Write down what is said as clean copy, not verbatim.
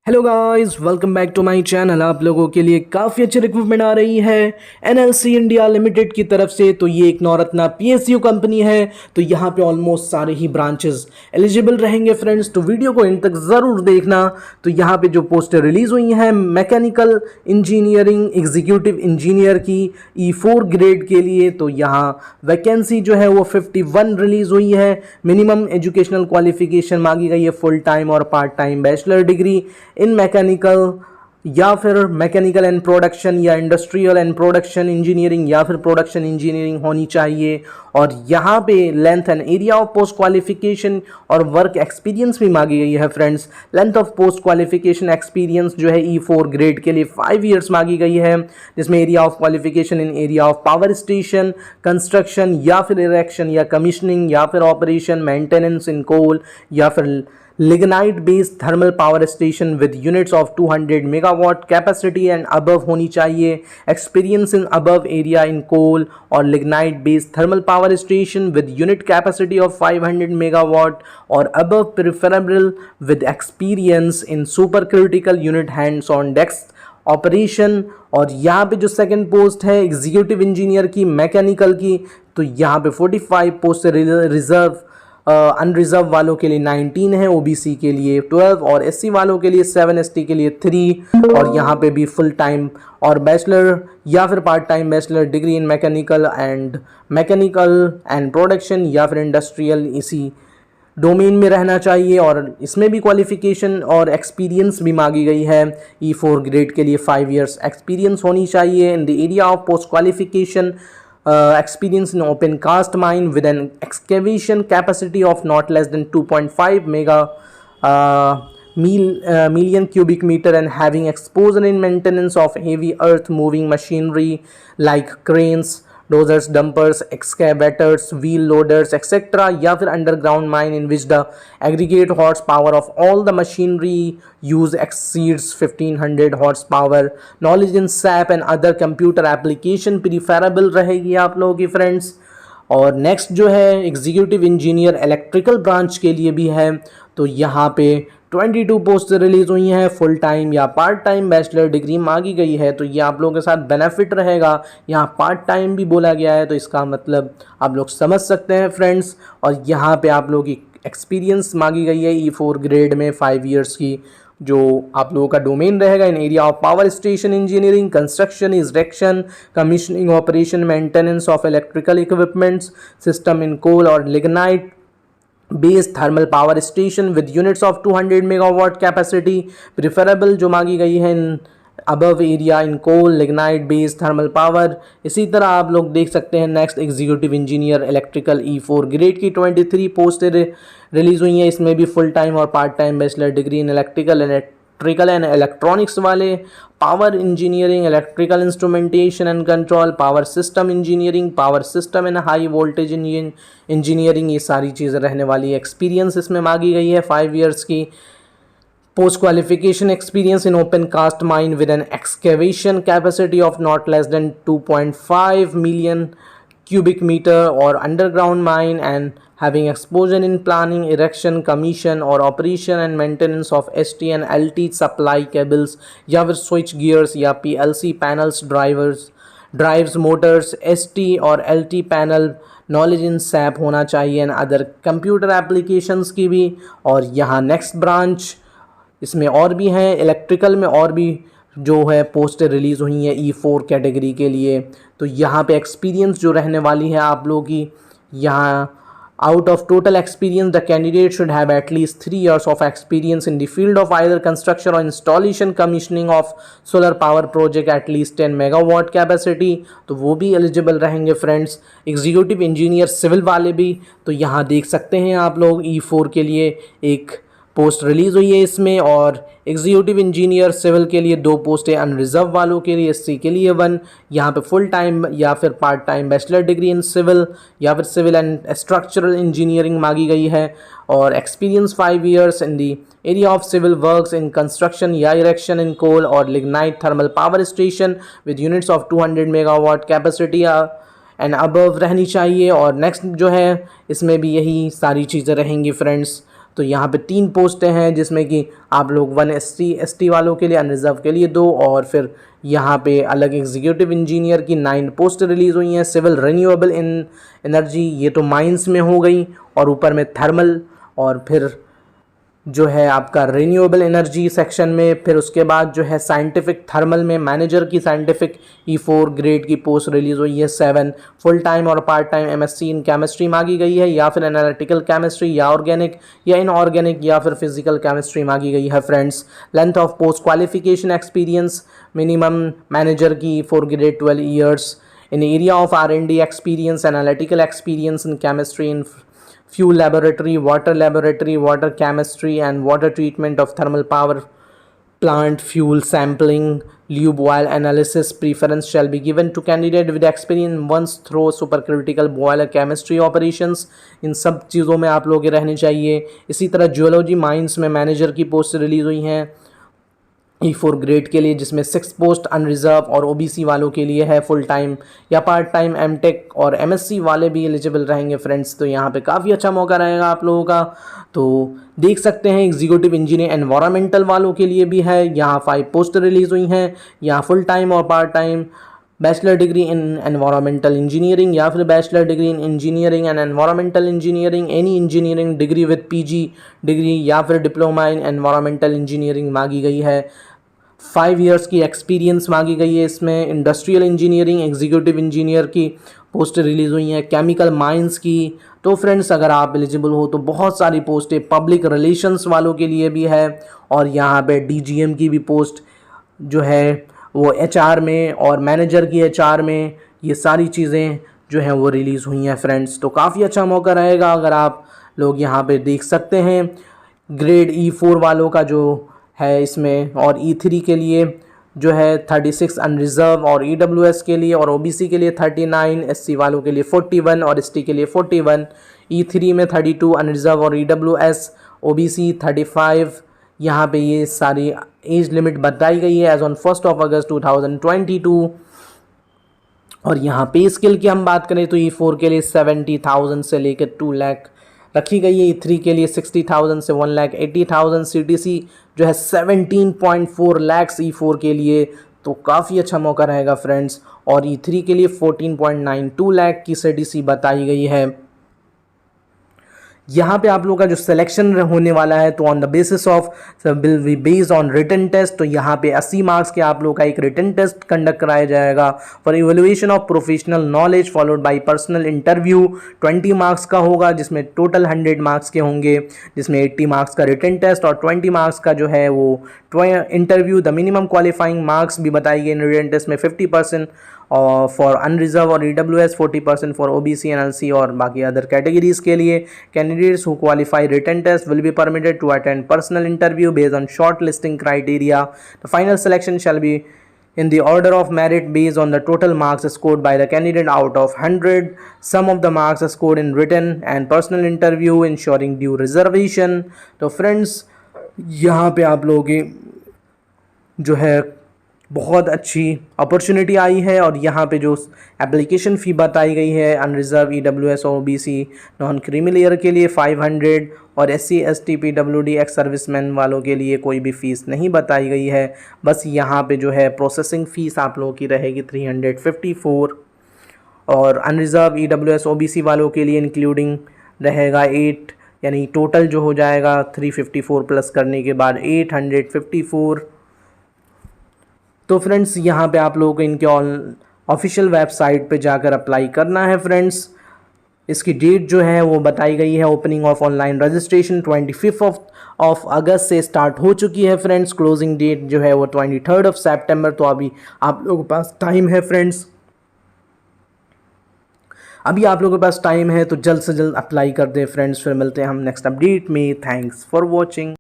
Hello guys, welcome back to my channel. आप लोगों के लिए काफ़ी अच्छी रिक्रूटमेंट आ रही है एनएलसी इंडिया लिमिटेड की तरफ से। तो ये एक नवरत्ना पीएसयू कंपनी है। तो यहाँ पे ऑलमोस्ट सारे ही ब्रांचेस एलिजिबल रहेंगे फ्रेंड्स। तो वीडियो को इन तक ज़रूर देखना। तो यहाँ पे जो पोस्टर रिलीज़ हुई हैं मैकेनिकल इंजीनियरिंग एग्जीक्यूटिव इंजीनियर की E4 ग्रेड के लिए, तो यहाँ वैकेंसी जो है वो 51 रिलीज़ हुई है। मिनिमम एजुकेशनल क्वालिफिकेशन मांगी गई है फुल टाइम और पार्ट टाइम बैचलर डिग्री इन मैकेनिकल या फिर मैकेनिकल एंड प्रोडक्शन या इंडस्ट्रियल एंड प्रोडक्शन इंजीनियरिंग या फिर प्रोडक्शन इंजीनियरिंग होनी चाहिए। और यहाँ पे length and area of post qualification और वर्क एक्सपीरियंस भी मांगी गई है friends. Length of post qualification experience जो है E4 ग्रेड के लिए 5 ईयर्स मांगी गई है, जिसमें area of qualification in area of power station construction या फिर इरेक्शन या कमीशनिंग या फिर ऑपरेशन मेंटेनेंस इन कोल या फिर lignite based thermal power station with units of 200 megawatt capacity and above होनी चाहिए। Experience in above area in coal और lignite based thermal power station with unit capacity of 500 megawatt और above, preferable with experience in super critical unit hands on desk operation. और यहाँ पे जो second post है executive engineer की mechanical की, तो यहाँ पे 45 पोस्ट रिजर्व अनरिजर्व वालों के लिए 19 है, ओबीसी के लिए 12 और एससी वालों के लिए 7, एसटी के लिए 3। और यहाँ पे भी फुल टाइम और बैचलर या फिर part time bachelor degree in mechanical and production या फिर इंडस्ट्रियल इसी डोमेन में रहना चाहिए। और इसमें भी क्वालिफिकेशन और एक्सपीरियंस भी मांगी गई है। E4 ग्रेड के लिए 5 ईयर्स एक्सपीरियंस होनी चाहिए in the area of post qualification. Experience in open cast mine with an excavation capacity of not less than 2.5 million cubic meter and having exposure in maintenance of heavy earth moving machinery like cranes, dozers, dumpers, excavators, wheel loaders, etc. या फिर underground mine in which the aggregate horsepower of all the machinery use exceeds 1500 horsepower. Knowledge in SAP and other computer application preferable रहेगी आप लोगों की friends. और next जो है executive engineer electrical branch के लिए भी है। तो यहाँ पे 22 पोस्ट रिलीज हुई हैं। फुल टाइम या पार्ट टाइम बैचलर डिग्री मांगी गई है। तो ये आप लोगों के साथ बेनिफिट रहेगा। यहाँ पार्ट टाइम भी बोला गया है, तो इसका मतलब आप लोग समझ सकते हैं फ्रेंड्स। और यहाँ पे आप लोगों की एक्सपीरियंस मांगी गई है E4 ग्रेड में 5 ईयर्स की, जो आप लोगों का डोमेन रहेगा in area of power station engineering, construction, erection, commissioning, operation, maintenance of electrical equipments, system in coal और lignite based thermal power station with units of 200 megawatt capacity preferable जो मांगी गई है in above area in coal lignite based thermal power. इसी तरह आप लोग देख सकते हैं next executive engineer electrical E4 grade की 23 पोस्ट रिलीज हुई हैं। इसमें भी फुल टाइम और part time bachelor degree in electrical and electronics वाले, power engineering, electrical instrumentation and control, power system engineering, power system and high voltage engineering, ये सारी चीज़ें रहने वाली है। एक्सपीरियंस इसमें मांगी गई है 5 ईयर्स की। Post qualification experience in open cast mine with an excavation capacity of not less than 2.5 million cubic meter or underground mine and having exposure in planning, erection, commission or operation and maintenance of ST and LT supply cables या फिर switch gears या PLC panels, drives, motors, ST और LT panel, knowledge in SAP होना चाहिए and other computer applications की भी। और यहाँ नेक्स्ट ब्रांच इसमें और भी हैं, इलेक्ट्रिकल में और भी जो है पोस्टर रिलीज़ हुई है E4 कैटेगरी के लिए। तो यहाँ पे एक्सपीरियंस जो रहने वाली है आप लोगों की, यहाँ out of total experience the candidate should have at least 3 years of experience in the field of either construction और installation commissioning of solar power project at least 10 megawatt capacity, तो वो भी एलिजिबल रहेंगे फ्रेंड्स। एग्जीक्यूटिव इंजीनियर सिविल वाले भी, तो यहाँ देख सकते हैं आप लोग E4 के लिए एक पोस्ट रिलीज़ हुई है इसमें। और एग्जीक्यूटिव इंजीनियर सिविल के लिए 2 पोस्ट है, अनरिजर्व वालों के लिए एससी के लिए 1। यहाँ पे फुल टाइम या फिर part time bachelor degree in civil या फिर सिविल एंड स्ट्रक्चरल इंजीनियरिंग मांगी गई है। और experience 5 years in the area of civil works in construction या इरेक्शन इन कोल और lignite thermal power station with units of 200 megawatt capacity and above रहनी चाहिए। और नेक्स्ट जो है इसमें भी यही सारी चीज़ें रहेंगी फ्रेंड्स। तो यहाँ पे 3 पोस्टें हैं, जिसमें कि आप लोग 1 ST वालों के लिए, अनरिजर्व के लिए 2, और फिर यहाँ पे अलग एग्जीक्यूटिव इंजीनियर की 9 पोस्ट रिलीज़ हुई हैं। सिविल रिन्यूएबल एनर्जी, ये तो माइंस में हो गई, और ऊपर में थर्मल, और फिर जो है आपका रिन्यूएबल एनर्जी सेक्शन में, फिर उसके बाद जो है साइंटिफिक थर्मल में मैनेजर की साइंटिफिक E4 ग्रेड की पोस्ट रिलीज़ हुई है। 7 फुल टाइम और part time MSc in chemistry मांगी गई है, या फिर एनालिटिकल केमिस्ट्री, या ऑर्गेनिक, या इनऑर्गेनिक, या फिर फिजिकल केमिस्ट्री मांगी गई है friends. Length of post qualification experience minimum manager की E4 grade 12 years in area of R&D experience, analytical experience in chemistry, in fuel laboratory, water chemistry and water treatment of thermal power plant, fuel sampling, lube oil analysis. Preference shall be given to candidate with experience once through supercritical boiler chemistry operations. इन सब चीज़ों में आप लोग रहने चाहिए। इसी तरह geology mines में मैनेजर की पोस्ट रिलीज़ हुई हैं E4 ग्रेड के लिए, जिसमें 6 पोस्ट अनरिजर्व और OBC वालों के लिए है, फुल टाइम या पार्ट टाइम। MTech और MSc वाले भी एलिजिबल रहेंगे फ्रेंड्स। तो यहाँ पे काफ़ी अच्छा मौका रहेगा आप लोगों का। तो देख सकते हैं एग्जीक्यूटिव इंजीनियर एनवायरमेंटल वालों के लिए भी है, यहाँ 5 पोस्ट रिलीज़ हुई हैं, यहाँ फुल टाइम और पार्ट टाइम। बैचलर डिग्री इन एनवायरमेंटल इंजीनियरिंग, या फिर bachelor degree in engineering and environmental engineering, any engineering degree with PG degree, या फिर डिप्लोमा इन एनवायरमेंटल इंजीनियरिंग मांगी गई है। 5 इयर्स की एक्सपीरियंस मांगी गई है इसमें। इंडस्ट्रियल इंजीनियरिंग एग्जीक्यूटिव इंजीनियर की पोस्ट रिलीज़ हुई हैं, केमिकल माइंस की। तो फ्रेंड्स अगर आप एलिजिबल हो तो बहुत सारी पोस्टें पब्लिक रिलेशंस वालों के लिए भी है, और यहाँ पे DGM की भी पोस्ट जो है वो HR में, और मैनेजर की HR में, ये सारी चीज़ें जो हैं वो रिलीज़ हुई हैं फ्रेंड्स। तो काफ़ी अच्छा मौका रहेगा अगर आप लोग यहाँ पे देख सकते हैं। ग्रेड E4 वालों का जो है इसमें, और E3 के लिए जो है 36 अनरिजर्व, और EWS के लिए और OBC के लिए 39, SC वालों के लिए 41 और ST के लिए 41, E3 में 32 अनरिजर्व और EWS, OBC 35। यहाँ पे ये सारी एज लिमिट बताई गई है एज ऑन 1 अगस्त 2022। और यहाँ पे स्किल की हम बात करें तो E4 के लिए 70,000 से लेकर 2 लाख रखी गई है। E3 के लिए 60,000 से 1,80,000। CTC जो है 17.4 लाख E4 के लिए, तो काफ़ी अच्छा मौका रहेगा फ्रेंड्स। और E3 के लिए 14.92 लाख की CTC बताई गई है। यहाँ पे आप लोग का जो सिलेक्शन होने वाला है, तो on the basis of will be based on written test. तो यहाँ पे 80 मार्क्स के आप लोग का एक रिटन टेस्ट कंडक्ट कराया जाएगा for evaluation of professional knowledge, followed by personal interview. 20 marks का होगा, जिसमें टोटल 100 मार्क्स के होंगे, जिसमें 80 मार्क्स का रिटन टेस्ट और 20 मार्क्स का जो है वो interview. The minimum qualifying marks भी बताई गई रिटन टेस्ट में 50% फॉर अनरिजर्व और EWS, 40% फॉर OBC, NLC और बाकी अदर कैटेगरीज के लिए। Candidates who qualify written test will be permitted to attend personal interview based on short listing criteria. The final selection shall be in the order of merit based on the total marks scored by the candidate out of 100. Sum of the marks scored in written and personal interview ensuring due reservation. तो friends यहाँ पे आप लोगों की जो है बहुत अच्छी अपॉर्चुनिटी आई है, और यहाँ पे जो एप्लीकेशन फ़ी बताई गई है अनरिजर्व, EWS और OBC नॉन क्रीमिलियर के लिए 500, और SC ST PWD ex serviceman वालों के लिए कोई भी फ़ीस नहीं बताई गई है। बस यहाँ पे जो है प्रोसेसिंग फ़ीस आप लोगों की रहेगी 354, और अनरिजर्व EWS OBC वालों के लिए इंक्लूडिंग रहेगा 8, यानी टोटल जो हो जाएगा 354 प्लस करने के बाद 854। तो फ्रेंड्स यहाँ पे आप लोगों को इनके ऑफिशियल वेबसाइट पे जाकर अप्लाई करना है फ्रेंड्स। इसकी डेट जो है वो बताई गई है। Opening of online registration 25 of अगस्त से स्टार्ट हो चुकी है फ्रेंड्स। क्लोजिंग डेट जो है वो 23 सितंबर। तो अभी आप लोगों के पास टाइम है फ्रेंड्स, अभी आप लोगों के पास टाइम है, तो जल्द से जल्द अप्लाई कर दें फ्रेंड्स। फिर मिलते हैं हम नेक्स्ट अपडेट में। Thanks for watching.